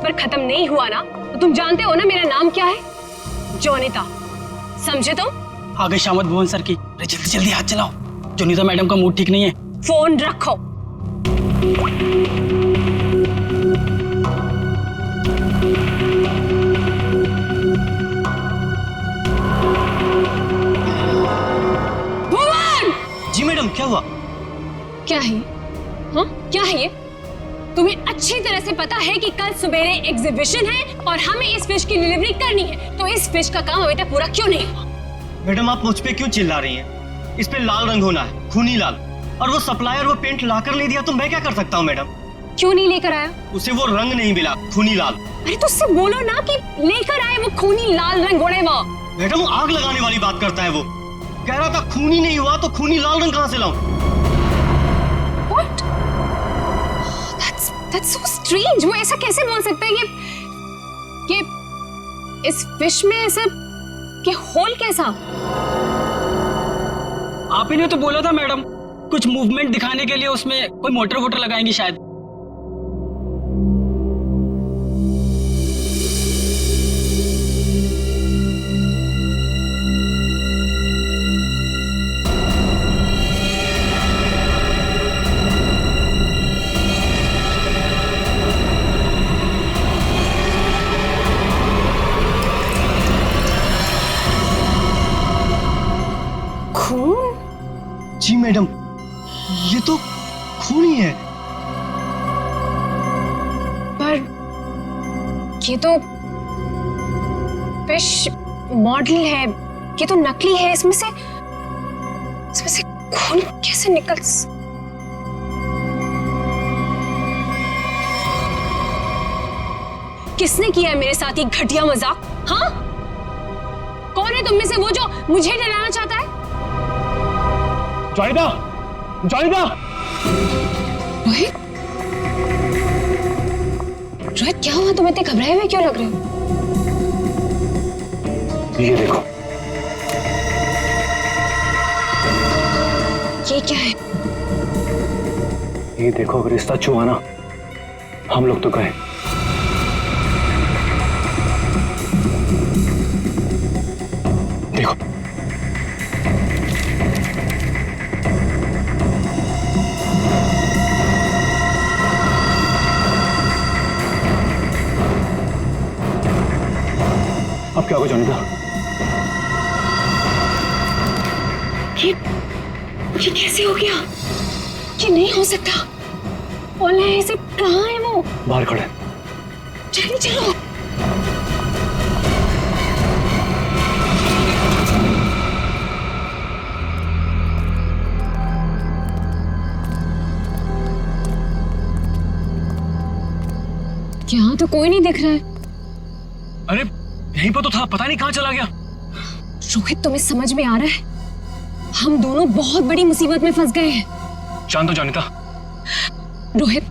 पर खत्म नहीं हुआ ना, तो तुम जानते हो ना मेरा नाम क्या है? जोनिता, समझे तुम? आगे शामत भुवन सर की। अरे जल्दी जल्दी हाथ चलाओ, जोनिता मैडम का मूड ठीक नहीं है। फोन रखो। भुवन! जी मैडम, क्या हुआ? क्या है? हाँ, क्या है ये? तुम्हें अच्छी तरह से पता है कि कल सवेरे एग्जीबिशन है और हमें इस फिश की डिलीवरी करनी है, तो इस फिश का काम अभी तक पूरा क्यों नहीं हुआ? मैडम, आप मुझ पे क्यों चिल्ला रही हैं? इस पे लाल रंग होना है, खूनी लाल। और वो सप्लायर वो पेंट लाकर ले दिया तो मैं क्या कर सकता हूँ मैडम? क्यों नहीं लेकर आया? उसे वो रंग नहीं मिला, खूनी लाल। अरे तो उससे बोलो ना कि लेकर आए वो खूनी लाल रंग घोड़े वो। मैडम, वो आग लगाने वाली बात करता है। वो कह रहा था खूनी नहीं हुआ तो खूनी लाल रंग कहाँ से लाऊं? What? That's so strange. वो ऐसा कैसे बोल सकता है? ये इस फिश में ऐसा कि होल कैसा? आप ही ने तो बोला था मैडम, कुछ मूवमेंट दिखाने के लिए उसमें कोई मोटर वोटर लगाएंगे शायद। खून? जी मैडम, ये तो खून ही है। पर ये तो फिश मॉडल है, ये तो नकली है। इसमें से खून कैसे निकल? किसने किया है मेरे साथ ये घटिया मजाक? हाँ, कौन है तुम में से वो जो मुझे डराना चाहता है? जोनिता, जोनिता! रोहित, रोहित क्या हुआ? तुम इतने घबराए हुए क्यों लग रहे हो? ये देखो। ये क्या है? ये देखो, अगर रिश्ता छुआ ना, हम लोग तो गए। देखो, अब क्या होगा जोनिता? ये कैसे हो गया? ये नहीं हो सकता। ओला ऐसे कहाँ है वो? बाहर खड़े। जल्दी चलो। यहाँ तो कोई नहीं दिख रहा है। अरे यहीं पर तो था, पता नहीं कहाँ चला गया। रोहित, तुम्हें समझ में आ रहा है? हम दोनों बहुत बड़ी मुसीबत में फंस गए हैं। शांत हो जोनिता। रोहित,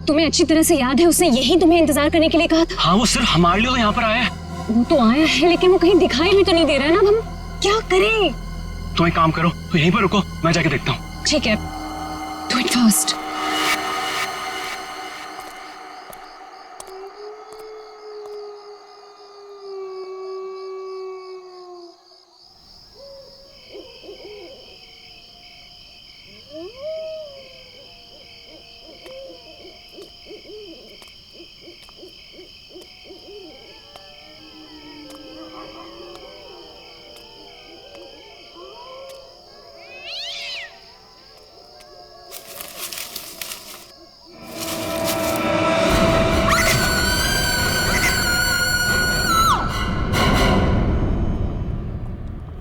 तुम्हें अच्छी तरह से याद है उसने यही तुम्हें इंतजार करने के लिए कहा था? हाँ, वो सिर्फ हमारे लिए तो यहाँ पर आया है। वो तो आया है, लेकिन वो कहीं दिखाई भी तो नहीं दे रहा है ना। अब हम क्या करें? तो एक काम करो, तो यहीं पर रुको, मैं जाके देखता हूँ। ठीक है, डू इट फास्ट।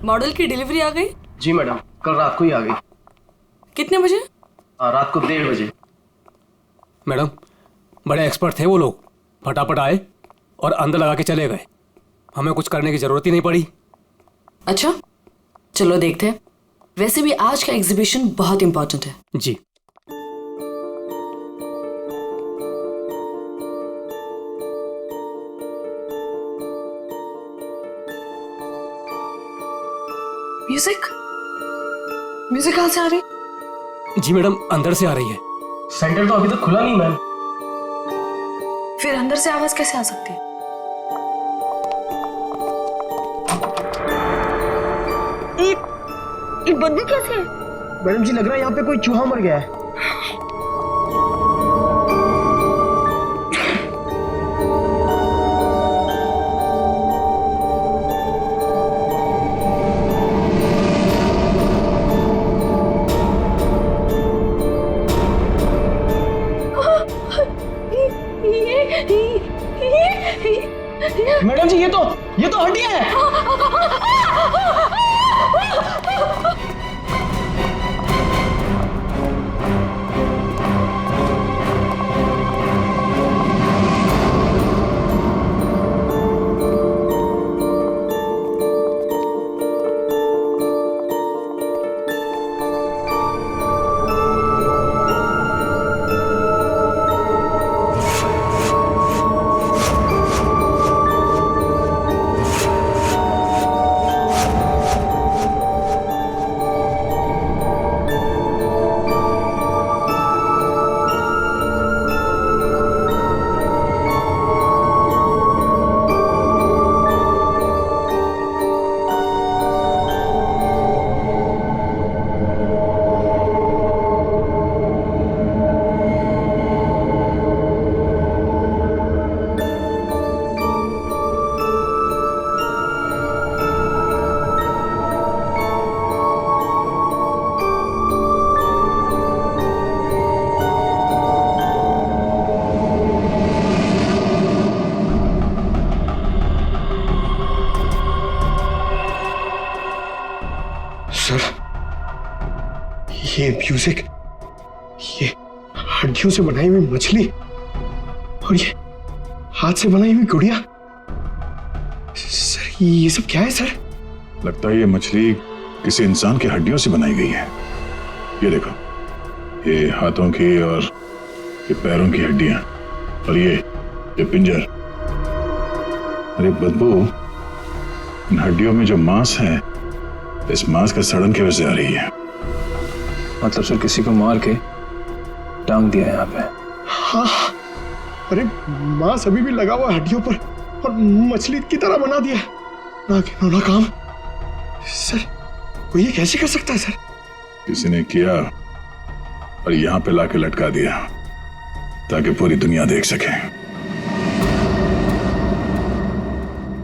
मॉडल की डिलीवरी आ गई? जी मैडम, कल रात को ही आ गई। कितने बजे? रात को 1:30 बजे। मैडम, बड़े एक्सपर्ट थे वो लोग, फटाफट आए और अंदर लगा के चले गए। हमें कुछ करने की जरूरत ही नहीं पड़ी। अच्छा, चलो देखते हैं। वैसे भी आज का एग्जीबिशन बहुत इंपॉर्टेंट है। जी। म्यूजिक कहाँ से आ रही? जी मैडम, अंदर से आ रही है। सेंटर तो अभी तक खुला नहीं मैम। फिर अंदर से आवाज कैसे आ सकती है? ये बदबू कैसे है? मैडम जी लग रहा है यहाँ पे कोई चूहा मर गया है। मैडम जी ये तो हड्डियां हैं। सर, ये म्यूजिक, ये हड्डियों से बनाई हुई मछली और ये हाथ से बनाई हुई गुड़िया, सर ये सब क्या है सर? लगता है ये मछली किसी इंसान की हड्डियों से बनाई गई है। ये देखो, ये हाथों की और ये पैरों की हड्डियां और ये पिंजर। अरे बदबू, इन हड्डियों में जो मांस है, इस मांस का सड़न की वजह से आ रही है। मतलब सर किसी को मार के टांग दिया यहाँ पे। हाँ, अरे मांस अभी भी लगा हुआ हड्डियों पर और मछली की तरह बना दिया। ना घिनौना काम सर, वो ये कैसे कर सकता है सर? किसी ने किया और यहाँ पे लाके लटका दिया ताकि पूरी दुनिया देख सके।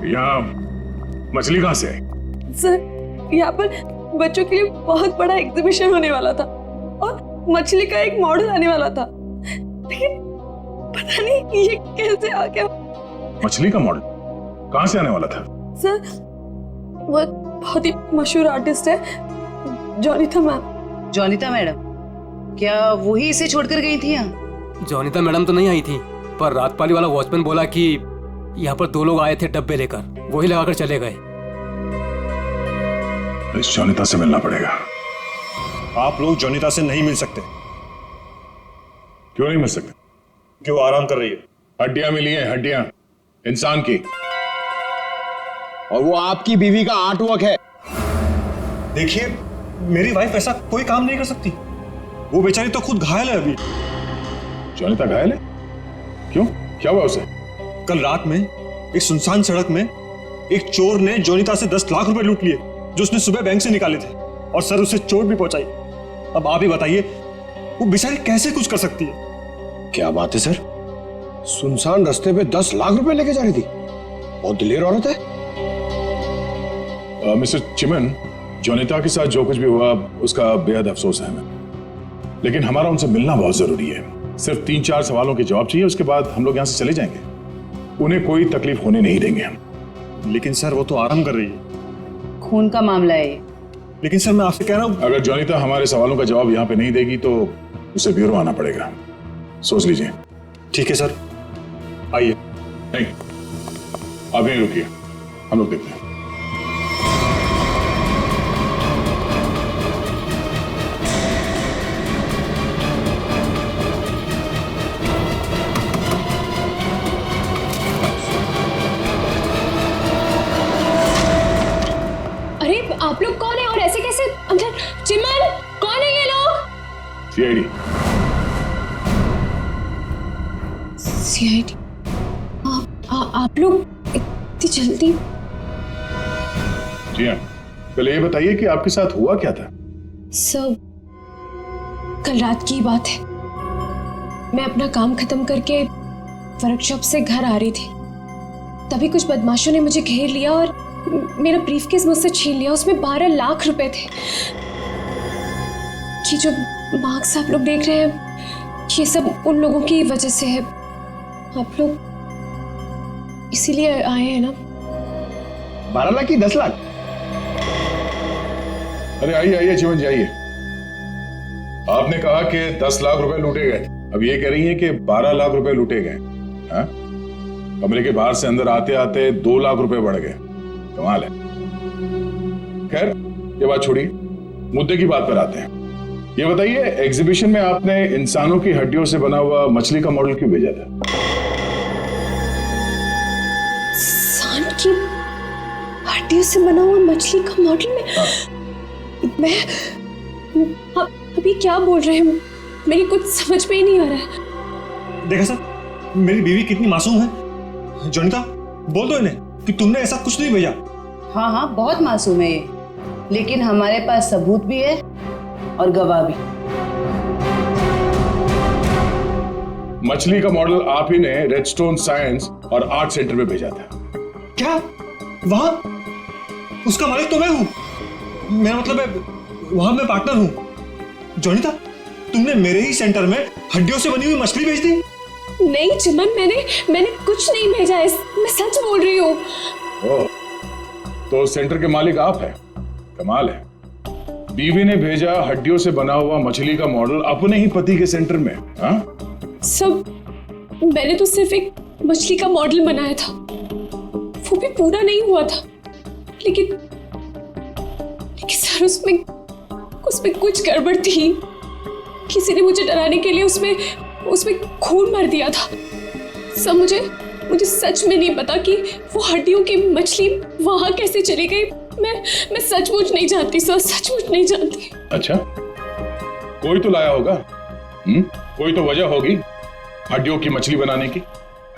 यहाँ मछली कहाँ से आई? सर, यहाँ पर बच्चों के लिए बहुत बड़ा एग्जीबिशन होने वाला था और मछली का एक मॉडल आने वाला था, लेकिन पता नहीं ये कैसे आ गया। मछली का मॉडल कहाँ से आने वाला था? सर, वो एक बहुत ही मशहूर आर्टिस्ट है, जोनिता मैम। जोनिता मैडम, क्या वही इसे छोड़कर गई थी यहाँ? जोनिता मैडम तो नहीं आई थी, पर रात पाली वाला वॉचमैन बोला कि यहाँ पर 2 लोग आए थे डब्बे लेकर, वही लगाकर चले गए। इस जोनिता से मिलना पड़ेगा। आप लोग जोनिता से नहीं मिल सकते। क्यों नहीं मिल सकते? क्यों आराम कर रही है? हड्डियां मिली हैं, हड्डियां इंसान की, और वो आपकी बीवी का आर्टवर्क है। देखिए, मेरी वाइफ ऐसा कोई काम नहीं कर सकती। वो बेचारी तो खुद घायल है अभी। जोनिता घायल है? क्यों, क्या हुआ उसे? कल रात में एक सुनसान सड़क में एक चोर ने जोनिता से 10 लाख रुपए लूट लिए जो उसने सुबह बैंक से निकाले थे, और सर उसे चोट भी पहुंचाई। अब आप ही बताइए, वो बेचारी कैसे कुछ कर सकती है? क्या बात है सर, सुनसान रास्ते पे 10 लाख रुपए लेके जा रही थी। बहुत दिलेर औरत है। मिस्टर चिमन, जोनिता के साथ जो कुछ भी हुआ उसका बेहद अफसोस है हमें, लेकिन हमारा उनसे मिलना बहुत जरूरी है। सिर्फ 3-4 सवालों के जवाब चाहिए, उसके बाद हम लोग यहाँ से चले जाएंगे। उन्हें कोई तकलीफ होने नहीं देंगे हम। लेकिन सर, वो तो आराम कर रही है। खून का मामला है ये। लेकिन सर, मैं आपसे कह रहा हूँ, अगर जोनिता हमारे सवालों का जवाब यहाँ पे नहीं देगी तो उसे ब्यूरो आना पड़ेगा। सोच लीजिए। ठीक है सर, आइए। नहीं, आप यहीं रुकिए, हम लोग देखते हैं। अरे आप लोग कौन है और ऐसे कैसे अंदर? चिमन, कौन है ये लोग? सीआईडी। सीआईडी? आप लोग इतनी जल्दी? जी हाँ, पहले ये बताइए कि आपके साथ हुआ क्या था? सब कल रात की बात है। मैं अपना काम खत्म करके वर्कशॉप से घर आ रही थी, तभी कुछ बदमाशों ने मुझे घेर लिया और मेरा ब्रीफकेस मुझसे छीन लिया। उसमें 12 लाख रुपए थे। ये जो मार्क्स आप लोग देख रहे हैं, ये सब उन लोगों की वजह से है। आप लोग इसीलिए आए हैं ना? 12 लाख की 10 लाख? अरे आइए आइए चिमन जी आइए। आपने कहा कि 10 लाख रुपए लूटे गए, अब ये कह रही हैं कि 12 लाख रुपए लूटे गए। हाँ? कमरे के बाहर से अंदर आते आते 2 लाख रुपए बढ़ गए। कमाल है। खैर ये बात छोड़िए, मुद्दे की बात पर आते हैं। ये बताइए, एग्जीबिशन में आपने इंसानों की हड्डियों से बना हुआ मछली का मॉडल क्यों भेजा था? इंसान की हड्डियों से बना हुआ मछली का मॉडल मैं अभी क्या बोल रहे हैं? मेरी कुछ समझ में ही नहीं आ रहा है। देखा सर, मेरी बीवी कितनी मासूम है। जोनिता, बोल दो इन्हें कि तुमने ऐसा कुछ नहीं भेजा। हाँ हाँ, बहुत मासूम है ये, लेकिन हमारे पास सबूत भी है और गवाह भी। मछली का मॉडल आप ही ने रेडस्टोन साइंस और आर्ट सेंटर में भेजा था। क्या? वहां उसका मालिक तो मैं हूं। मेरा मतलब है वहां मैं पार्टनर हूं। जोनिता, तुमने मेरे ही सेंटर में हड्डियों से बनी हुई मछली भेज दी? नहीं चिमन, मैंने कुछ नहीं भेजा है, मैं सच बोल रही हूँ। ओह, तो सेंटर के मालिक आप हैं। कमाल है। बीवी ने भेजा हड्डियों से बना हुआ मछली का मॉडल अपने ही पति के सेंटर में। हाँ? सब मैंने तो सिर्फ एक मछली का मॉडल बनाया था, वो भी पूरा नहीं हुआ था। लेकिन सर उसमें कुछ गड़बड़ थी। किसी ने मुझे डराने के लिए उसमें खून भर दिया था। सब मुझे सच में नहीं पता कि वो हड्डियों की मछली वहां कैसे चली गई। मैं सचमुच नहीं जानती सर, सचमुच नहीं जानती। अच्छा, कोई तो लाया होगा। कोई तो वजह होगी हड्डियों की मछली बनाने की।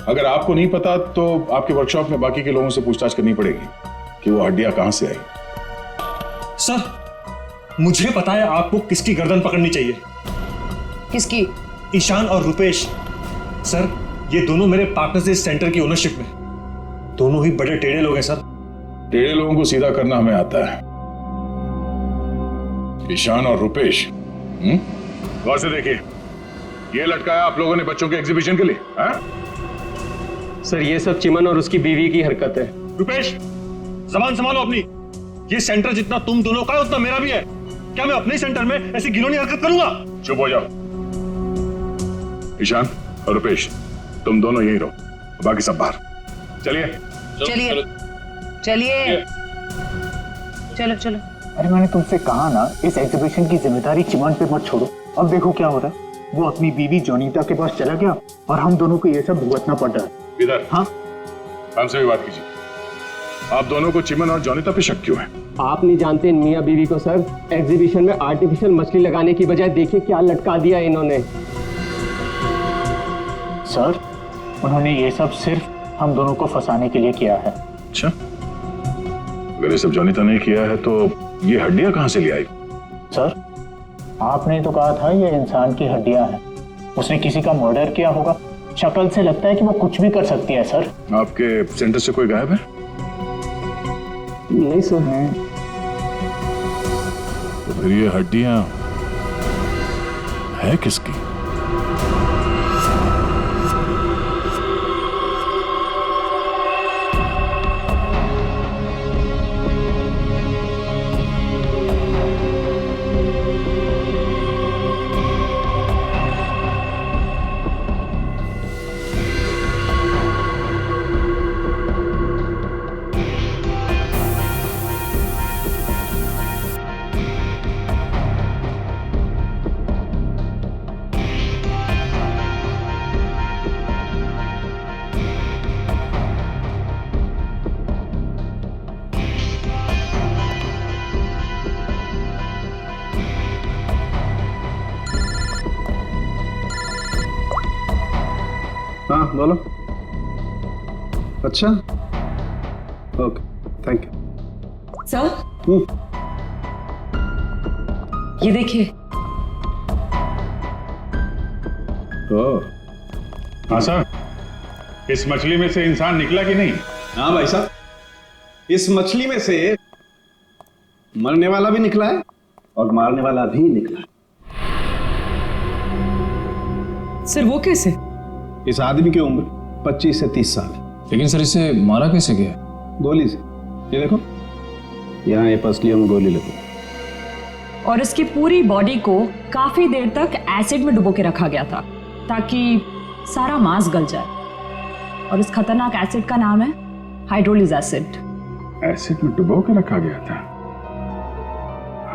अगर आपको नहीं पता तो आपके वर्कशॉप में बाकी के लोगों से पूछताछ करनी पड़ेगी कि वो हड्डियां कहां से आई। सर, मुझे पता है आपको किसकी गर्दन पकड़नी चाहिए। किसकी? ईशान और रुपेश। सर, ये दोनों मेरे पार्टनर्स इस सेंटर की ओनरशिप में। दोनों ही बड़े टेढ़े लोग हैं सर। टेढ़े लोगों को सीधा करना हमें आता है। ईशान और रुपेश, गौर से देखिए, ये लटकाया आप लोगों ने बच्चों के एग्जीबिशन के लिए। हाँ? सर, ये सब चिमन और उसकी बीवी की हरकत है। रुपेश, जबान संभालो अपनी। ये सेंटर जितना तुम दोनों का है उतना मेरा भी है। क्या मैं अपने सेंटर में ऐसी घिनौनी हरकत करूंगा? चुप हो जाओ। ईशान और रुपेश, तुम दोनों यहीं रहो, बाकी सब बाहर। चलिए चलिए चलिए, चलो चलो। अरे मैंने तुमसे कहा ना, इस एग्जीबिशन की जिम्मेदारी चिमन पे मत छोड़ो। अब देखो क्या हो रहा है। वो अपनी बीवी जोनीता के पास चला गया और हम दोनों को ये सब भुगतना पड़ रहा है। इधर। हाँ, हमसे भी बात कीजिए। आप दोनों को चिमन और जोनीता पे शक क्यों है? आप नहीं जानते मियां बीवी को सर। एग्जीबिशन में आर्टिफिशियल मछली लगाने की बजाय देखिए क्या लटका दिया इन्होंने। सर, उन्होंने ये सब सिर्फ हम दोनों को फंसाने के लिए किया है। अच्छा, अगर ये सब जोनीता ने किया है तो ये हड्डियां कहां से ले आई? सर, आपने तो कहा था ये इंसान की हड्डियां हैं। उसने किसी का मर्डर किया होगा। शक्ल से लगता है कि वो कुछ भी कर सकती है। सर, आपके सेंटर से कोई गायब है? नहीं सर। तो फिर ये हड्डियां है किसकी? हाँ बोलो। अच्छा, ओके, थैंक यू। सर, ये देखिए। हाँ सर, इस मछली में से इंसान निकला कि नहीं? हाँ भाई साहब, इस मछली में से मरने वाला भी निकला है और मारने वाला भी निकला है। सर वो कैसे? इस आदमी की उम्र 25 से 30 साल है। लेकिन सर इसे मारा कैसे गया? गोली से। ये देखो, यहाँ ये पसलियों में गोली लगी। और इसकी पूरी बॉडी को काफी देर तक एसिड में डुबो के रखा गया था ताकि सारा मांस गल जाए। और इस खतरनाक एसिड का नाम है हाइड्रोलिज एसिड। एसिड में डुबो के रखा गया था?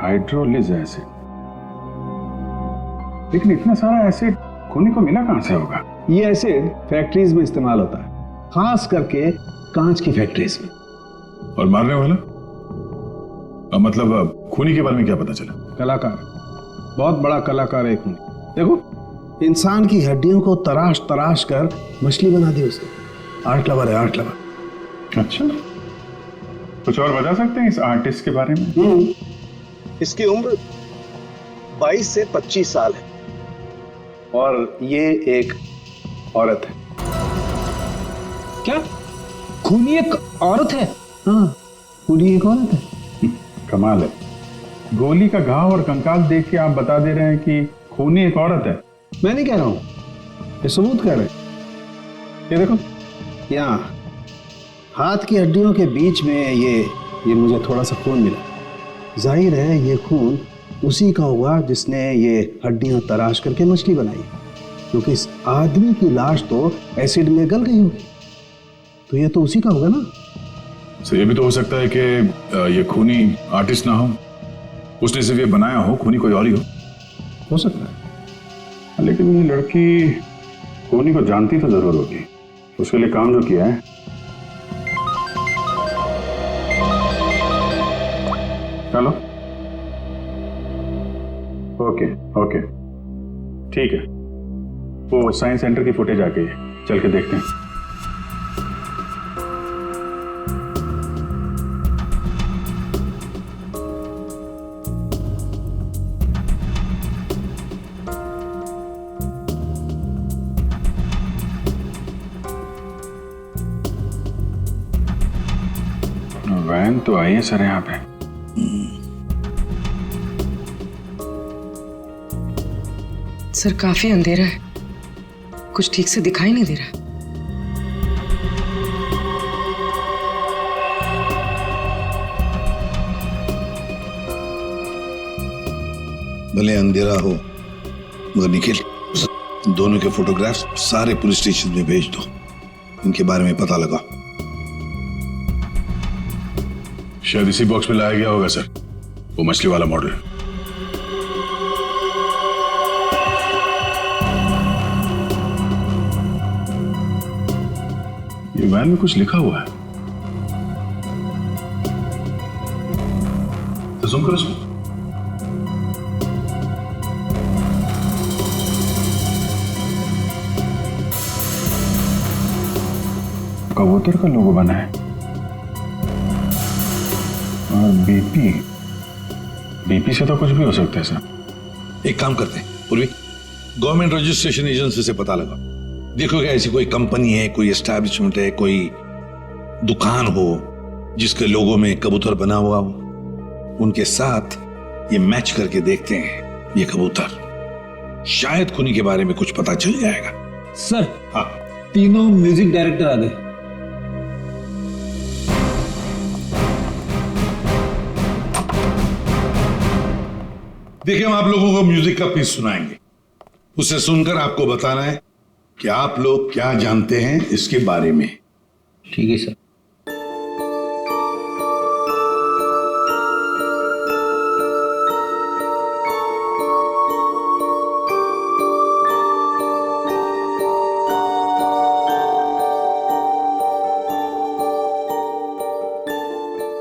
हाइड्रोलिज एसिड। लेकिन इतना सारा एसिड खूनी को मिला कहां से होगा? ये एसिड फैक्ट्रीज में इस्तेमाल होता है, खास करके कांच की फैक्ट्रीज में। और मारने वाला? मतलब खूनी के बारे में क्या पता चला? कलाकार, बहुत बड़ा कलाकार है खूनी। देखो, इंसान की हड्डियों को तराश तराश कर मछली बना दी उसने। आर्ट लवर है, आर्ट लवर। अच्छा, कुछ और बता सकते हैं इस आर्टिस्ट के बारे में? इसकी उम्र 22 से 25 साल है और ये एक औरत है। क्या खूनी एक औरत है? हाँ, खूनी एक औरत है। कमाल है, गोली का घाव और कंकाल देख के आप बता दे रहे हैं कि खूनी एक औरत है। मैं नहीं कह रहा हूं, ये सबूत कह रहे हैं। ये देखो, यहाँ हाथ की हड्डियों के बीच में ये मुझे थोड़ा सा खून मिला। जाहिर है ये खून उसी का होगा जिसने ये हड्डियां तराश करके मछली बनाई, क्योंकि इस आदमी की लाश तो एसिड में गल गई होगी, तो ये तो उसी का होगा ना। तो ये भी तो हो सकता है कि ये खूनी आर्टिस्ट ना हो, उसने सिर्फ ये बनाया हो, खूनी कोई और ही हो सकता है। लेकिन ये लड़की खूनी को जानती तो जरूर होगी, उसके लिए काम जो किया है। चलो, ओके, ठीक है, वो साइंस सेंटर की फुटेज आ गई है, चल के देखते हैं। वैन तो आई है सर यहाँ पे। सर काफी अंधेरा है, कुछ ठीक से दिखाई नहीं दे रहा। भले अंधेरा हो मगर निखिल, दोनों के फोटोग्राफ्स सारे पुलिस स्टेशन में भेज दो, इनके बारे में पता लगा। शायद इसी बॉक्स में लाया गया होगा सर, वो मछली वाला मॉडल। ये वैन में कुछ लिखा हुआ है, तो जूम करो इसमें। कबूतर का लोगो बना है और बीपी से तो कुछ भी हो सकता है सर। एक काम करते हैं पूर्वी, गवर्नमेंट रजिस्ट्रेशन एजेंसी से पता लगा, देखो क्या ऐसी कोई कंपनी है, कोई एस्टैब्लिशमेंट है, कोई दुकान हो जिसके लोगो में कबूतर बना हुआ हो, उनके साथ ये मैच करके देखते हैं ये कबूतर, शायद खूनी के बारे में कुछ पता चल जाएगा। सर हाँ, तीनों म्यूजिक डायरेक्टर आ गए। देखिए, हम आप लोगों को म्यूजिक का पीस सुनाएंगे, उसे सुनकर आपको बताना है कि आप लोग क्या जानते हैं इसके बारे में। ठीक है सर।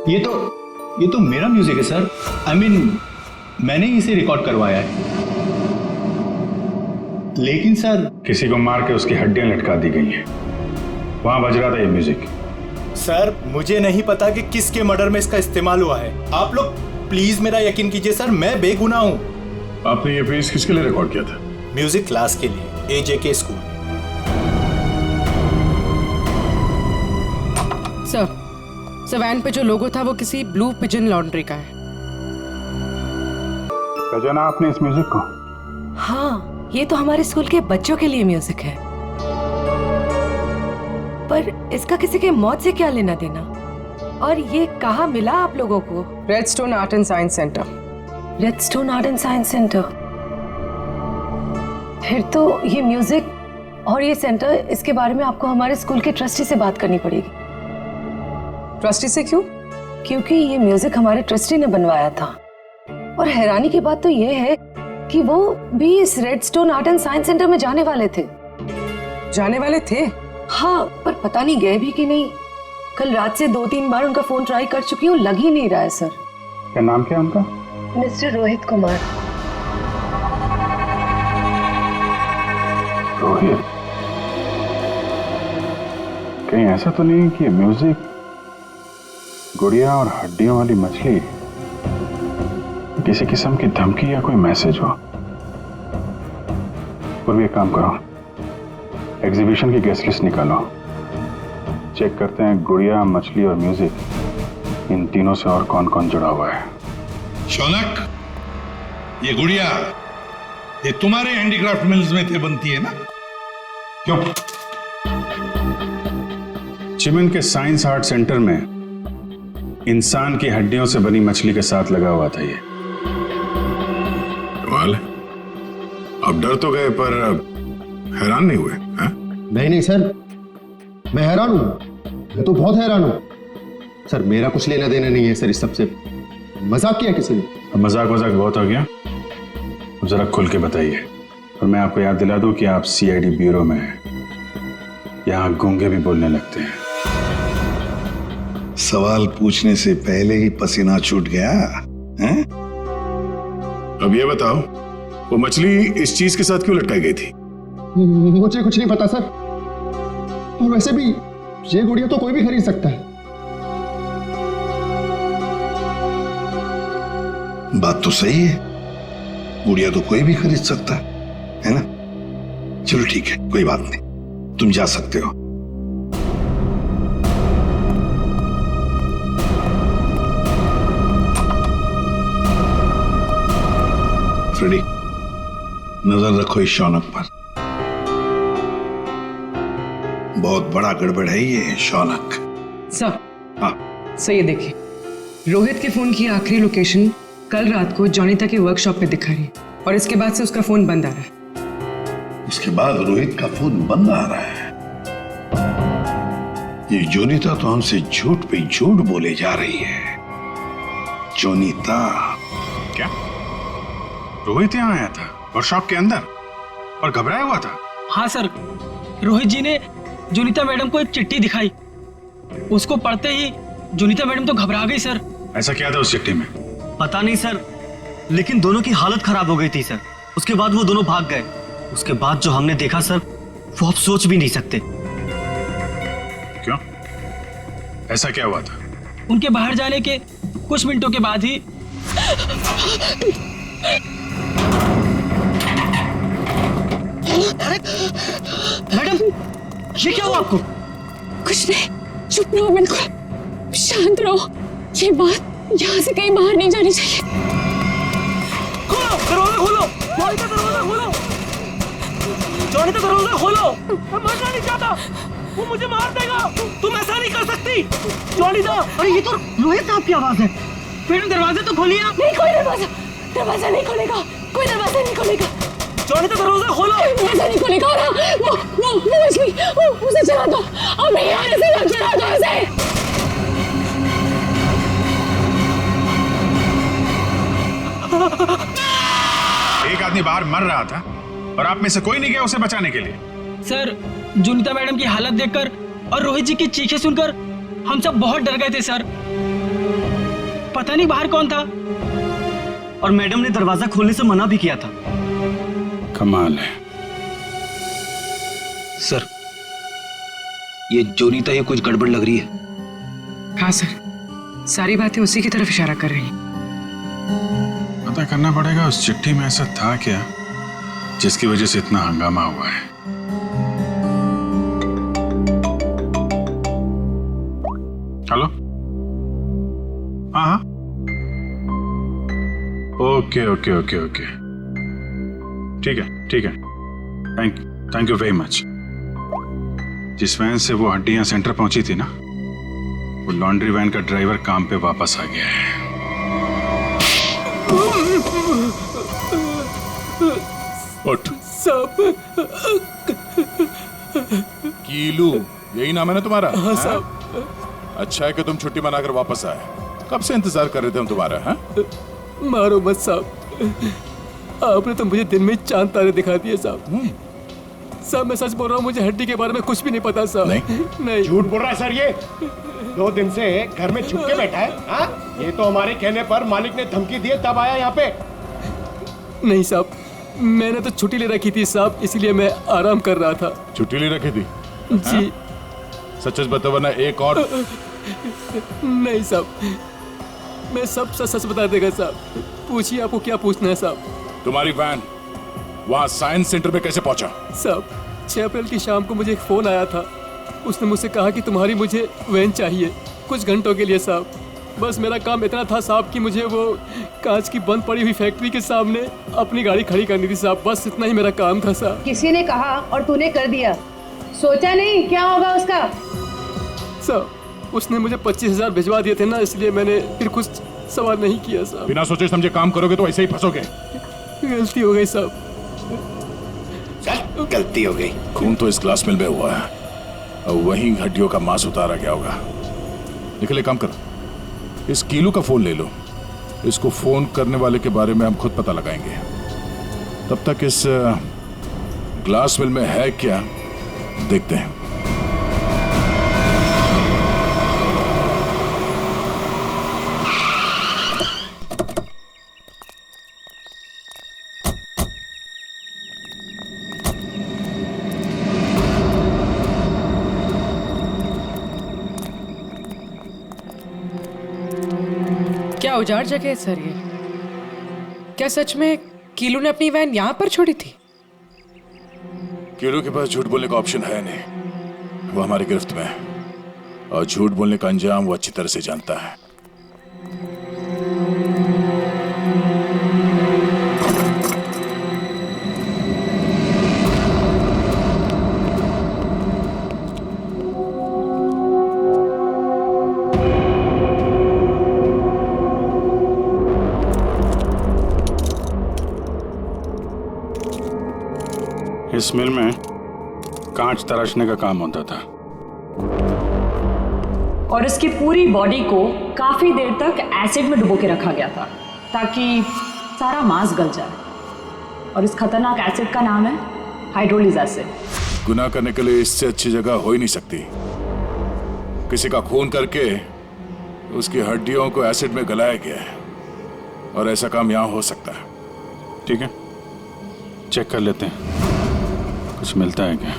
ये तो मेरा म्यूजिक है सर। I mean, मैंने इसे रिकॉर्ड करवाया है। लेकिन सर, किसी को मार के उसकी हड्डियां लटका दी गई हैं। वहां बज रहा था ये म्यूजिक। सर मुझे नहीं पता कि किसके मर्डर में इसका इस्तेमाल हुआ है। आप लोग प्लीज मेरा यकीन कीजिए सर, मैं बेगुनाह हूँ। आपने ये पीस किसके लिए रिकॉर्ड किया था? म्यूजिक क्लास के लिए, AJK स्कूल। सर वैन पे जो लोगो था वो किसी ब्लू पिजन लॉन्ड्री का है। पहचाना आपने इस म्यूजिक को? हाँ, ये तो हमारे स्कूल के बच्चों के लिए म्यूजिक है, पर इसका किसी के मौत से क्या लेना देना? और ये कहाँ मिला आप लोगों को? Redstone art and science centre. Redstone art and science centre? फिर तो ये म्यूजिक और ये सेंटर, इसके बारे में आपको हमारे स्कूल के ट्रस्टी से बात करनी पड़ेगी। ट्रस्टी से क्यों? क्योंकि ये म्यूजिक हमारे ट्रस्टी ने बनवाया था, और हैरानी की बात तो ये है कि वो भी इस redstone art and science centre में जाने वाले थे। जाने वाले थे? हाँ, पर पता नहीं गए भी कि नहीं। कल रात से 2-3 बार उनका फोन ट्राई कर चुकी हूँ, लग ही नहीं रहा है सर। क्या नाम क्या उनका? मिस्टर रोहित कुमार। रोहित? कहीं ऐसा तो नहीं कि म्यूजिक गुड़िया और हड्डियों वाली मछली किसी किस्म की धमकी या कोई मैसेज हो? और भी एक काम करो, एग्जीबिशन की गेस्ट लिस्ट निकालो, चेक करते हैं गुड़िया, मछली और म्यूजिक, इन तीनों से और कौन कौन जुड़ा हुआ है। शौनक, ये गुड़िया ये तुम्हारे हैंडीक्राफ्ट मिल्स में थे बनती है ना? क्यों? चिमन के साइंस आर्ट सेंटर में इंसान की हड्डियों से बनी मछली के साथ लगा हुआ था ये। कमाल है, अब डर तो गए पर हैरान नहीं हुए? नहीं सर, मैं हैरान हूं, मैं तो बहुत हैरान हूं सर। मेरा कुछ लेना देना नहीं है सर इस सबसे। मजाक किया किसी ने? अब मजाक बहुत हो गया, अब जरा खुल के बताइए। और मैं आपको याद दिला दूं कि आप CID ब्यूरो में हैं, यहां गूंगे भी बोलने लगते हैं। सवाल पूछने से पहले ही पसीना छूट गया हैं? अब ये बताओ, वो मछली इस चीज के साथ क्यों लटकाई गई थी? मुझे कुछ नहीं पता सर, और वैसे भी ये गुड़िया तो कोई भी खरीद सकता है। बात तो सही है, गुड़िया तो कोई भी खरीद सकता है ना? चलो ठीक है, कोई बात नहीं, तुम जा सकते हो। फ्रेडी, नजर रखो इस शौनक पर, बहुत बड़ा गड़बड़ है ये शौनक। सर, हाँ सर ये देखिए, रोहित के फोन की आखिरी लोकेशन कल रात को जॉनिता के वर्कशॉप पे दिखा रही है, और इसके बाद से उसका फोन बंद आ रहा है। उसके बाद रोहित का फोन बंद आ रहा है? ये जोनीता तो हमसे झूठ पे झूठ बोले जा रही है। जोनीता? क्या रोहित यहाँ आया था वर्कशॉप के अंदर और घबराया हुआ था? हाँ सर, रोहित जी ने जोनीता मैडम को एक चिट्ठी दिखाई, उसको पढ़ते ही जोनीता मैडम तो घबरा गई सर। ऐसा क्या था उस चिट्ठी में? पता नहीं सर, लेकिन दोनों की हालत खराब हो गई थी सर। उसके बाद वो दोनों भाग गए। उसके बाद जो हमने देखा सर, वो आप सोच भी नहीं सकते। क्यों? ऐसा क्या हुआ था? उनके बाहर जाने के कुछ मिनटों के बाद ही मैडम, ये क्या हुआ आपको? कुछ नहीं, चुप रहो, बिल्कुल शांत रहो। ये बात यहाँ से कहीं बाहर नहीं जानी चाहिए। खोलो दरवाजा, खोलो जॉनी का दरवाजा खोलो, जॉनी का दरवाजा खोलो। मैं मरना नहीं चाहता, वो मुझे मार देगा, तुम ऐसा नहीं कर सकती जॉनी दा। अरे ये तो रोहित साहब की आवाज है। मैडम दरवाजा तो खोलिए आप। नहीं, कोई दरवाजा नहीं खुलेगा, कोई दरवाजा नहीं खुलेगा। जॉनी का दरवाजा खोलो। दरवाजा नहीं खुलेगा। वो मछली, उसे चला दो, और मैं यहाँ से चला दो उसे। एक आदमी बाहर मर रहा था और आप में से कोई नहीं गया उसे बचाने के लिए? सर, जोनीता मैडम की हालत देखकर और रोहित जी की चीखें सुनकर हम सब बहुत डर गए थे सर। पता नहीं बाहर कौन था, और मैडम ने दरवाजा खोलने से मना भी किया था। कमाल है सर, ये जोनीता ही कुछ गड़बड़ लग रही है। हाँ सर, सारी बातें उसी की तरफ इशारा कर रही हैं। पता करना पड़ेगा उस चिट्ठी में ऐसा था क्या जिसकी वजह से इतना हंगामा हुआ है। हेलो, हाँ, ओके ओके ओके ओके, ठीक है ठीक है, थैंक यू वेरी मच। जिस वैन से वो हड्डियां सेंटर पहुंची थी ना, वो लॉन्ड्री वैन का ड्राइवर काम पे वापस आ गया है। उठ। साहब, कीलू यही नाम है ना तुम्हारा? हाँ साहब। अच्छा है कि तुम छुट्टी मनाकर वापस आए। कब से इंतजार कर रहे थे हम तुम्हारा? हाँ? मारो मत साहब, आपने तो मुझे दिन में चांद तारे दिखा दिए साहब। साहब मैं सच बोल रहा हूँ, मुझे हड्डी के बारे में कुछ भी नहीं पता साहब। नहीं झूठ बोल रहा है सर, ये 2 दिन से घर में छुप के बैठा है। हाँ? ये तो हमारे कहने पर मालिक ने धमकी दी तब आया यहाँ पे। नहीं साहब, मैंने तो छुट्टी ले रखी थी साहब, इसलिए मैं आराम कर रहा था। छुट्टी ले रखी थी? जी। सच बता वरना एक और। नहीं साहब, मैं सब सच बता देगा साहब। पूछिए आपको क्या पूछना है साहब। तुम्हारी वैन वहाँ साइंस सेंटर में कैसे पहुंचा? साहब 6 अप्रैल की शाम को मुझे एक फोन आया था। उसने मुझसे कहा कि तुम्हारी मुझे वैन चाहिए कुछ घंटों के लिए साहब। बस मेरा काम इतना था साहब कि मुझे वो कांच की बंद पड़ी हुई फैक्ट्री के सामने अपनी गाड़ी खड़ी करनी थी साहब। बस इतना ही मेरा काम था साहब। किसी ने कहा और तूने कर दिया, सोचा नहीं क्या होगा उसका? साहब उसने मुझे 25,000 भिजवा दिए थे ना, इसलिए मैंने फिर कुछ सवाल नहीं किया साहब। बिना सोचे समझे काम करोगे तो ऐसे ही फंसोगे। गलती हो गई साहब। गलती हो गई। खून तो इस ग्लास मिल में हुआ है और वहीं हड्डियों का मांस उतारा गया होगा। निकले, काम करो, इस कीलू का फोन ले लो। इसको फोन करने वाले के बारे में हम खुद पता लगाएंगे। तब तक इस ग्लास मिल में है क्या देखते हैं। क्या उजाड़ जगह है सर ये? क्या सच में कीलू ने अपनी वैन यहाँ पर छोड़ी थी? कीलू के पास झूठ बोलने का ऑप्शन है नहीं। वो हमारी गिरफ्त में है और झूठ बोलने का अंजाम वो अच्छी तरह से जानता है। इस मिल में कांच तराशने का काम होता था और इसकी पूरी बॉडी को काफी देर तक एसिड में डुबो के रखा गया था ताकि सारा मांस गल जाए। और इस खतरनाक एसिड का नाम है हाइड्रोलिज एसिड। गुनाह करने के लिए इससे अच्छी जगह हो ही नहीं सकती। किसी का खून करके उसकी हड्डियों को एसिड में गलाया गया है और ऐसा काम यहां हो सकता है। ठीक है, चेक कर लेते हैं कुछ मिलता है क्या।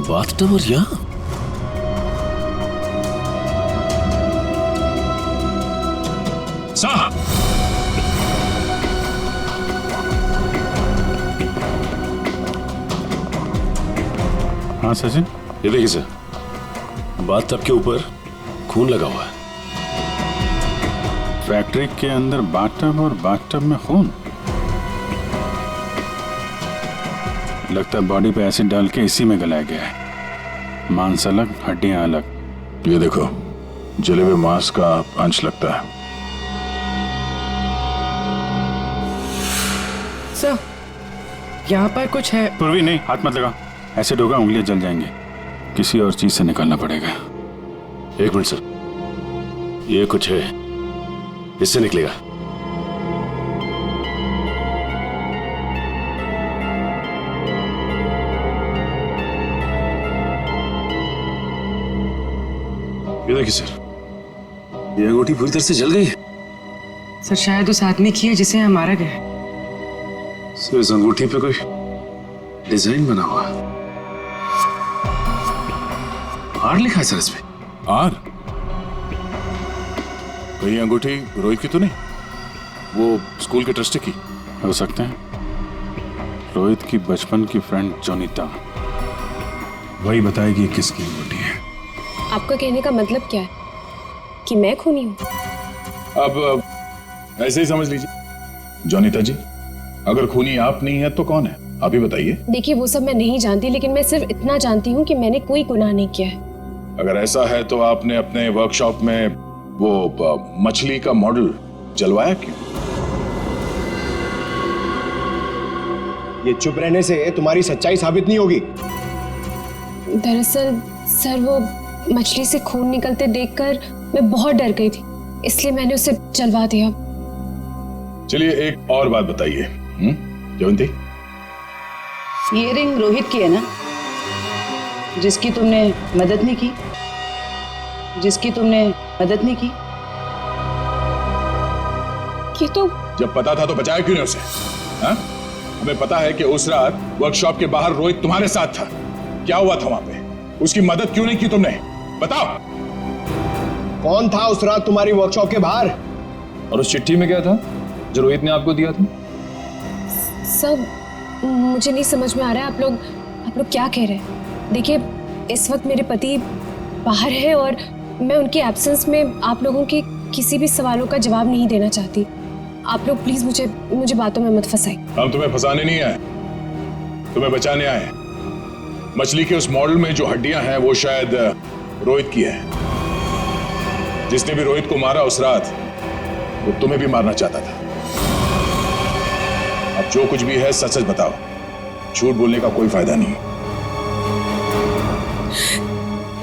बाथटब और यहाँ साहब, हाँ सचिन, ये देखिए सर, बाथटब के ऊपर खून लगा हुआ है। फैक्ट्री के अंदर बाथटब और बाथटब में खून। लगता है बॉडी पे एसिड डाल के इसी में गलाया गया है। मांस अलग, हड्डियां अलग। ये देखो, जले हुए मांस का अंश लगता है। सर, यहाँ पर कुछ है। पूर्वी नहीं, हाथ मत लगा, एसिड होगा, उंगलियां जल जाएंगी। किसी और चीज से निकालना पड़ेगा। एक मिनट सर, ये कुछ है, इससे निकलेगा। ये देखिए सर, ये अंगूठी पूरी तरह से जल गई है। सर शायद उस आदमी की है जिसे यहाँ मारा गया है। सर इस अंगूठी पे कोई डिजाइन बना हुआ है। आर लिखा है सर इस पे। आर? कहीं अंगूठी रोहित की तो नहीं? वो स्कूल के ट्रस्टी की हो सकते हैं। रोहित की बचपन की फ्रेंड जोनीता, वही बताएगी किसकी अंगूठी है। आपका कहने का मतलब क्या है कि मैं खूनी हूँ? अब ऐसे ही समझ लीजिए। जोनीता जी, अगर खूनी आप नहीं है तो कौन है, आप ही बताइए। देखिए वो सब मैं नहीं जानती, लेकिन मैं सिर्फ इतना जानती हूँ कि मैंने कोई गुनाह नहीं किया है। अगर ऐसा है तो आपने अपने वर्कशॉप में वो मछली का मॉडल जलवाया क्यों? ये चुप रहने से तुम्हारी सच्चाई साबित नहीं होगी। दरअसल सर वो मछली से खून निकलते देखकर मैं बहुत डर गई थी, इसलिए मैंने उसे जलवा दिया। चलिए एक और बात बताइए जयंती। ये रिंग रोहित की है ना, जिसकी तुमने मदद नहीं की? जिसकी तुमने मदद नहीं की? ये तो जब पता था तो बचाया क्यों नहीं उसे? हाँ? हमें पता है कि उस रात वर्कशॉप के बाहर रोहित तुम्हारे साथ था। क्या हुआ था वहां पे? उसकी मदद क्यों नहीं की तुमने? बताओ। कौन था उस रात तुम्हारी वर्कशॉप के बाहर? और उस चिट्ठी में क्या था जो रोहित ने आपको दिया था? सब मुझे नहीं समझ में आ रहा है। आप लोग क्या कह रहे हैं? देखिए इस वक्त मेरे पति बाहर है और मैं उनके एब्सेंस में आप लोगों के किसी भी सवालों का जवाब नहीं देना चाहती। आप लोग प्लीज मुझे बातों में मत फंसाइए। हम तुम्हें फंसाने नहीं आए, तुम्हें बचाने आए। मछली के उस मॉडल में जो हड्डियां हैं वो शायद रोहित की है। जिसने भी रोहित को मारा उस रात वो तुम्हें भी मारना चाहता था। अब जो कुछ भी है सच सच बताओ, झूठ बोलने का कोई फायदा नहीं।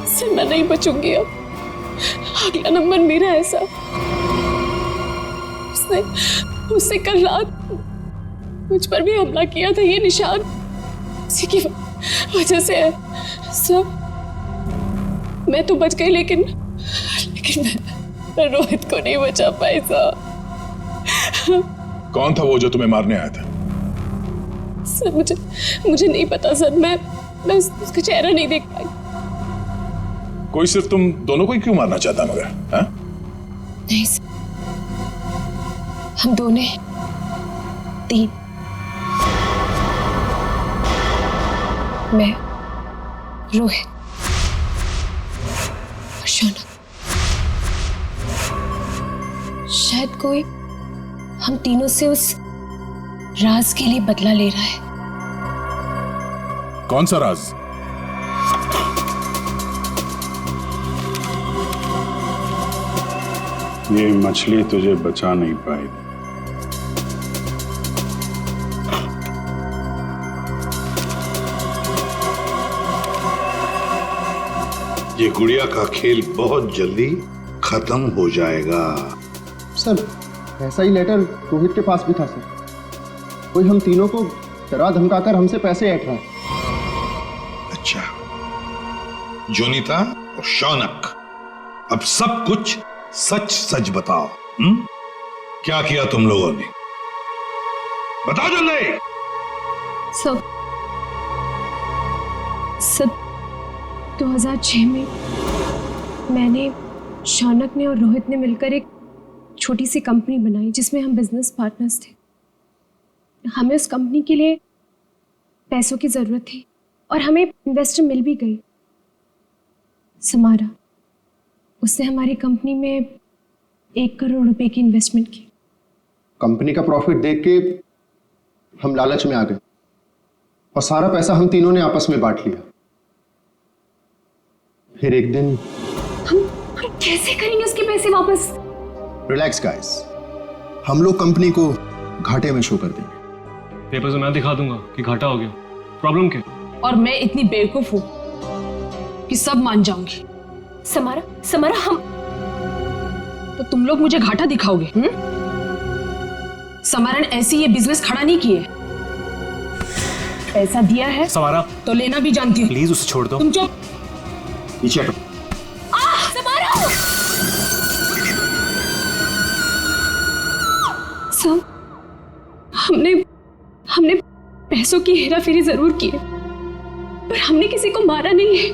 सर मैं नहीं बचूंगी अब। अगला नंबर मेरा है सर। उसने कल रात मुझ पर भी हमला किया था। ये निशान उसी की वजह से है सर। मैं तो बच गई लेकिन मैं रोहित को नहीं बचा पाई सर। कौन था वो जो तुम्हें मारने आया था? सर मुझे नहीं पता सर। मैं उसका चेहरा नहीं देख पाई। कोई सिर्फ तुम दोनों को ही क्यों मारना चाहता मगर? हाँ? नहीं सर, हम दोनों 3। मैं, रोहित और शौनक। शायद कोई हम तीनों से उस राज के लिए बदला ले रहा है। कौन सा राज? ये मछली तुझे बचा नहीं पाई। ये गुड़िया का खेल बहुत जल्दी खत्म हो जाएगा। सर ऐसा ही लेटर रोहित के पास भी था सर। कोई हम तीनों को डरा धमकाकर हमसे पैसे ऐंठ रहा है। अच्छा, जोनीता और शौनक, अब सब कुछ सच सच बताओ। क्या किया तुम लोगों ने? बताओ जल्दी। सब 2006 में मैंने, शौनक ने और रोहित ने मिलकर एक छोटी सी कंपनी बनाई जिसमें हम बिजनेस पार्टनर्स थे। हमें उस कंपनी के लिए पैसों की जरूरत थी और हमें इन्वेस्टर मिल भी गई, समारा। उसने हमारी कंपनी में 1 करोड़ रुपए की इन्वेस्टमेंट की। कंपनी का प्रॉफिट देख के हम लालच में आ गए और सारा पैसा हम तीनों ने आपस में बांट लिया। फिर एक दिन हम कैसे करेंगे उसके पैसे वापस? रिलैक्स गाइस, हम लोग कंपनी को घाटे में शो कर देंगे। पेपर से मैं दिखा दूंगा कि घाटा हो गया। प्रॉब्लम क्या? और मैं इतनी बेवकूफ हूं कि सब मान जाऊंगी। समारा, तो तुम लोग मुझे घाटा दिखाओगे? समारण ऐसे ये बिजनेस खड़ा नहीं किए। पैसा दिया है समारा तो लेना भी जानती हूँ। प्लीज उसे छोड़ दो। तुम चुप। पीछे हटो। सब हमने पैसों की हेराफेरी जरूर की है, पर हमने किसी को मारा नहीं है।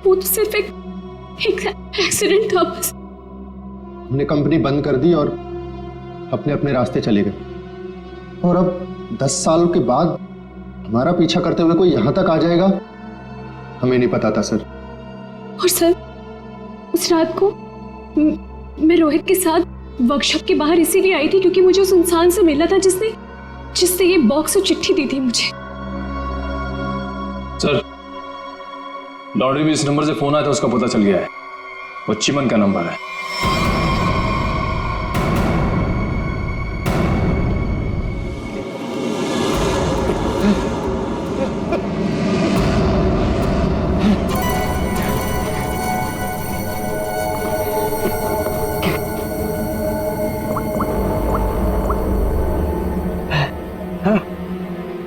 वो तो सिर्फ एक एक्सीडेंट था बस। हमने कंपनी बंद कर दी और अपने अपने रास्ते चले गए। और अब 10 साल के बाद हमारा पीछा करते हुए कोई यहां तक आ जाएगा, हमें नहीं पता था सर। और सर, उस रात को मैं रोहित के साथ वर्कशॉप के बाहर इसीलिए आई थी क्योंकि मुझे उस इंसान से मिला था जिसने ये बॉक्स और चिट्ठी दी थी मुझे। सर, लॉन्ड्री में इस नंबर से फोन आया था, उसका पता चल गया है। वो चिमन का नंबर है।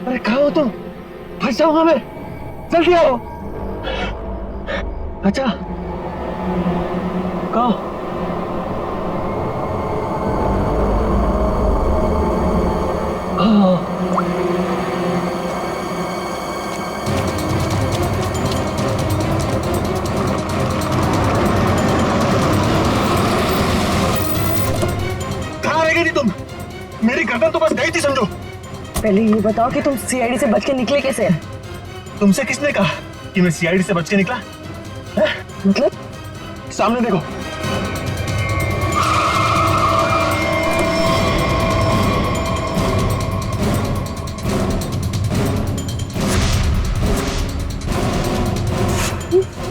अरे कहाँ हो तुम? फंस जाऊंगा मैं, जल्दी आओ। अच्छा कहाँ? कहाँ रह गई थी तुम? मेरी गर्दन तो बस गई थी समझो। पहले ये बताओ कि तुम सीआईडी से बच के निकले कैसे? तुमसे किसने कहा कि मैं सीआईडी से बच के निकला? मतलब? सामने देखो।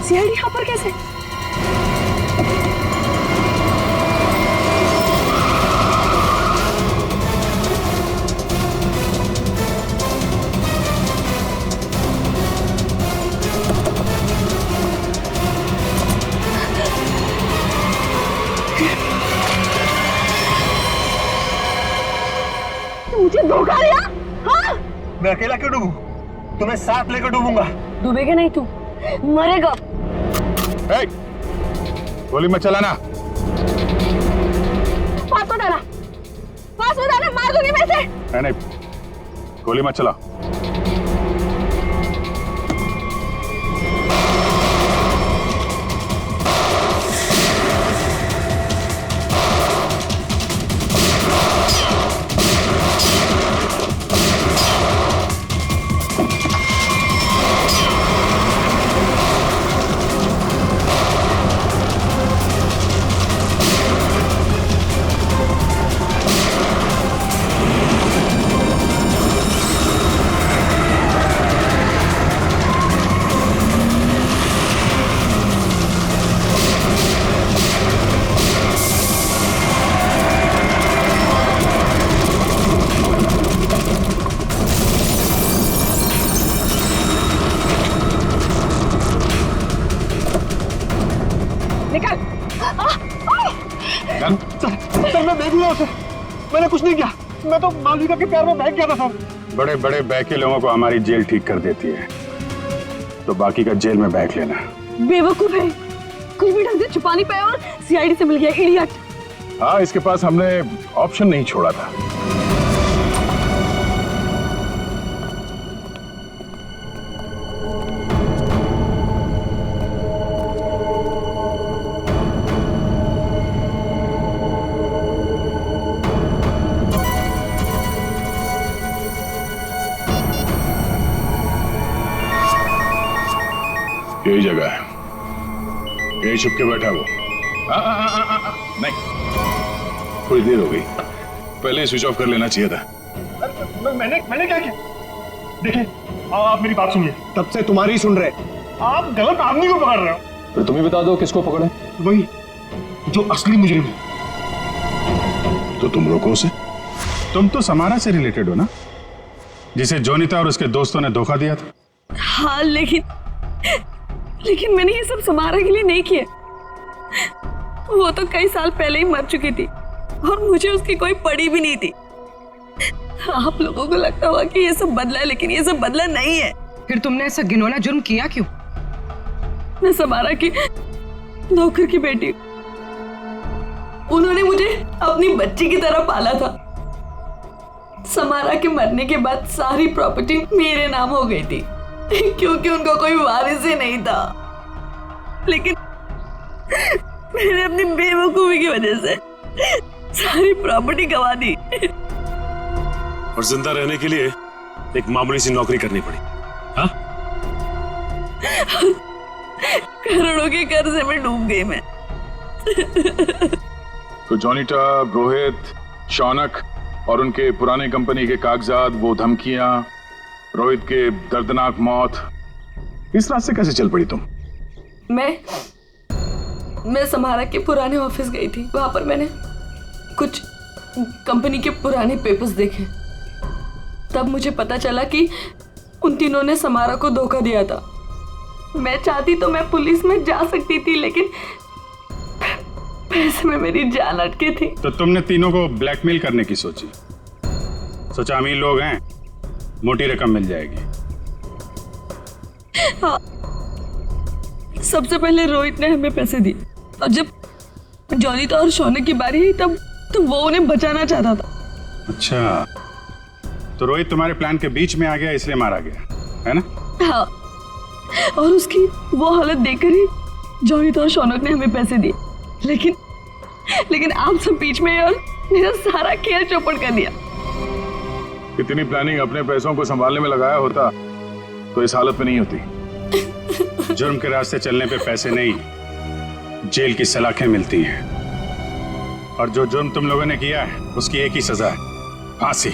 सीआईडी यहाँ पर कैसे? मुझे धोखा दिया? हाँ? मैं अकेला क्यों डूबूं? तुम्हें साथ लेकर डूबूंगा। डूबेगा नहीं तू, मरेगा। गोली मत चलाना। पास हो जाना, मार दूंगी मैं इसे। नहीं, गोली मत चला। सर मैं देख लिया उसे, मैंने कुछ नहीं किया। मैं तो मालविका के प्यार में बह गया था सर। बड़े बड़े बहके लोगों को हमारी जेल ठीक कर देती है, तो बाकी का जेल में बैठ लेना। बेवकूफ है, कुछ भी ढंग से छुपा नहीं पाया और सीआईडी से मिल गया, इडियट। हाँ, इसके पास हमने ऑप्शन नहीं छोड़ा था। यही जगह है, यही छुप के बैठा वो। नहीं, थोड़ी देर हो गई, पहले स्विच ऑफ कर लेना चाहिए था। मैंने क्या किया? देखिए, आप मेरी बात सुनिए। तब से तुम्हारी सुन रहे, आप गलत आदमी को पकड़ रहे हो। फिर तुम ही बता दो किसको पकड़े? वही जो असली मुजरिम है। तो तुम रोको उसे। तुम तो समारा से रिलेटेड हो ना, जिसे जोनिता और उसके दोस्तों ने धोखा दिया था। हाँ, लेकिन मैंने ये सब समारा के लिए नहीं किया। वो तो कई साल पहले ही मर चुकी थी और मुझे उसकी कोई पड़ी भी नहीं थी। आप लोगों को लगता होगा कि ये सब बदला है, लेकिन ये सब बदला नहीं है। फिर तुमने ऐसा घिनौना जुर्म किया क्यों? मैं समारा की नौकर की बेटी, उन्होंने मुझे अपनी बच्ची की तरह पाला था। समारा के मरने के बाद सारी प्रॉपर्टी मेरे नाम हो गई थी क्योंकि उनका कोई वारिस ही नहीं था। लेकिन मैंने अपनी बेवकूफी की वजह से सारी प्रॉपर्टी गंवा दी और जिंदा रहने के लिए एक मामूली सी नौकरी करनी पड़ी। हाँ? करोड़ों के कर्जे में डूब गई मैं। तो जॉनिटा, रोहित, शौनक और उनके पुराने कंपनी के कागजात, वो धमकियां, रोहित के दर्दनाक मौत, इस रास्ते कैसे चल पड़ी तुम? मैं समारा के पुराने ऑफिस गई थी। वहां पर मैंने कुछ कंपनी के पुराने पेपर्स देखे। तब मुझे पता चला कि उन तीनों ने समारा को धोखा दिया था। मैं चाहती तो मैं पुलिस में जा सकती थी, लेकिन पैसे में मेरी जान अटकी थी। तो तुमने तीनों को ब्लैकमेल करने की सोची? सोचा अमीर लोग हैं, मोटी रकम मिल जाएगी। हाँ, सबसे पहले रोहित ने हमें पैसे दिए और जब जॉनिता और शौनक की बारी आई तब वो उन्हें बचाना चाहता था। अच्छा, तो रोहित तुम्हारे प्लान के बीच में आ गया, इसलिए मारा गया, है ना? हाँ, और उसकी वो हालत देखकर ही जॉनिता और शौनक ने हमें पैसे दिए। लेकिन आप सब बीच में और मेरा सारा खेल चौपट कर दिया। इतनी प्लानिंग अपने पैसों को संभालने में लगाया होता तो इस हालत में नहीं होती। जुर्म के रास्ते चलने पे पैसे नहीं, जेल की सलाखें मिलती हैं। और जो जुर्म तुम लोगों ने किया है उसकी एक ही सजा है, फांसी।